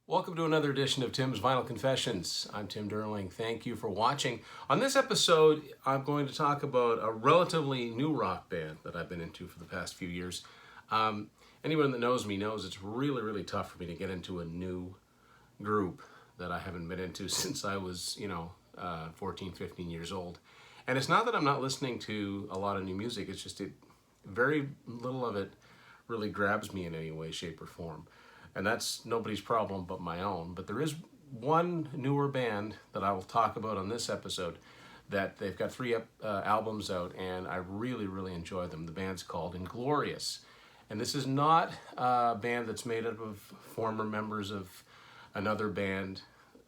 Welcome to another edition of Tim's Vinyl Confessions. I'm Tim Derling. Thank you for watching. On this episode, I'm going to talk about a relatively new rock band that I've been into for the past few years. Anyone that knows me knows it's really tough for me to get into a new group that I haven't been into since I was, 14, 15 years old. And it's not that I'm not listening to a lot of new music, it's just very little of it really grabs me in any way, shape, or form. And that's nobody's problem but my own. But there is one newer band that I will talk about on this episode that they've got three albums out, and I really enjoy them. The band's called Inglorious. And this is not a band that's made up of former members of another band.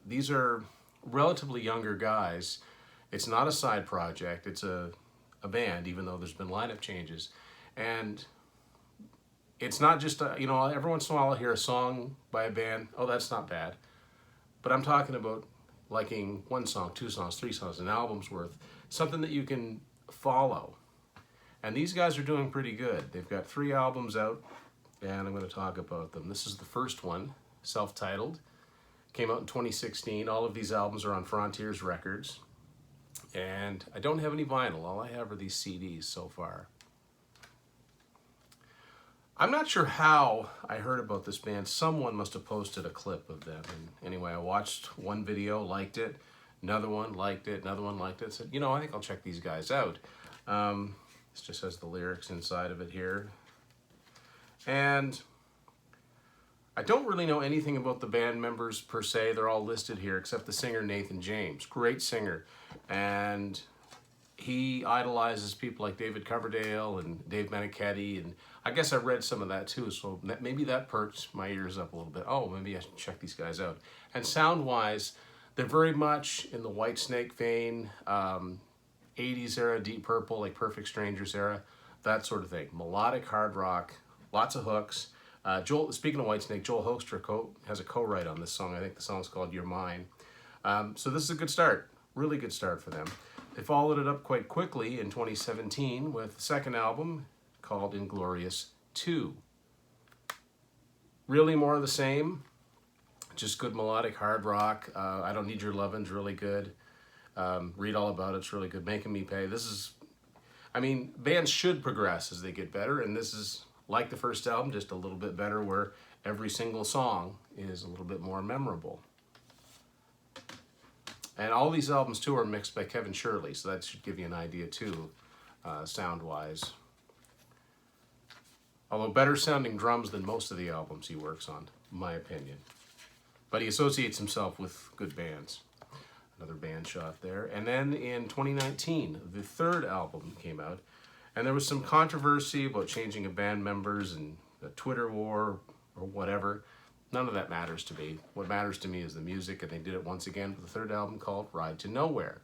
These are relatively younger guys. It's not a side project. It's a band, even though there's been lineup changes. And it's not just, every once in a while I'll hear a song by a band. Oh, that's not bad. But I'm talking about liking one song, two songs, three songs, an album's worth. Something that you can follow. And these guys are doing pretty good. They've got three albums out, and I'm going to talk about them. This is the first one, self-titled. Came out in 2016. All of these albums are on Frontiers Records. And I don't have any vinyl. All I have are these CDs so far. I'm not sure how I heard about this band. Someone must have posted a clip of them. And anyway, I watched one video, liked it, another one, liked it, another one, liked it. Said, I think I'll check these guys out. This just has the lyrics inside of it here. And I don't really know anything about the band members per se. They're all listed here except the singer Nathan James. Great singer. And he idolizes people like David Coverdale and Dave Meniketti, and I guess I read some of that too, so maybe that perked my ears up a little bit. Oh, maybe I should check these guys out. And sound-wise, they're very much in the Whitesnake vein, 80s era, Deep Purple, like Perfect Strangers era, that sort of thing. Melodic hard rock, lots of hooks. Speaking of Whitesnake, Joel Hoekstra has a co-write on this song. I think the song's called You're Mine. So this is a good start, really good start for them. They followed it up quite quickly in 2017 with the second album called Inglorious 2. Really more of the same, just good melodic hard rock. I Don't Need Your Lovin's really good. Read All About It's really good. Making Me Pay. Bands should progress as they get better, and this is like the first album, just a little bit better where every single song is a little bit more memorable. And all these albums, too, are mixed by Kevin Shirley, so that should give you an idea, too, sound-wise. Although better-sounding drums than most of the albums he works on, in my opinion. But he associates himself with good bands. Another band shot there. And then in 2019, the third album came out, and there was some controversy about changing of band members and a Twitter war or whatever. None of that matters to me. What matters to me is the music, and they did it once again with the third album called Ride to Nowhere.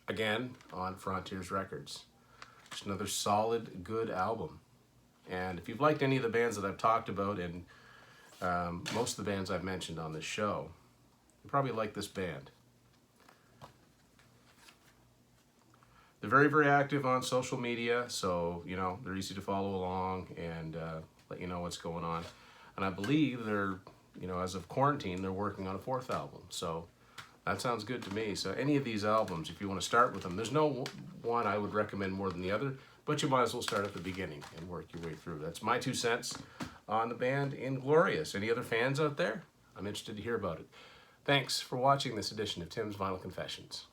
Again, on Frontiers Records. Just another solid, good album. And if you've liked any of the bands that I've talked about, and most of the bands I've mentioned on this show, you probably like this band. They're very active on social media, so, they're easy to follow along and let you know what's going on. And I believe they're, as of quarantine, they're working on a fourth album. So that sounds good to me. So any of these albums, if you want to start with them, there's no one I would recommend more than the other, but you might as well start at the beginning and work your way through. That's my 2 cents on the band Inglorious. Any other fans out there? I'm interested to hear about it. Thanks for watching this edition of Tim's Vinyl Confessions.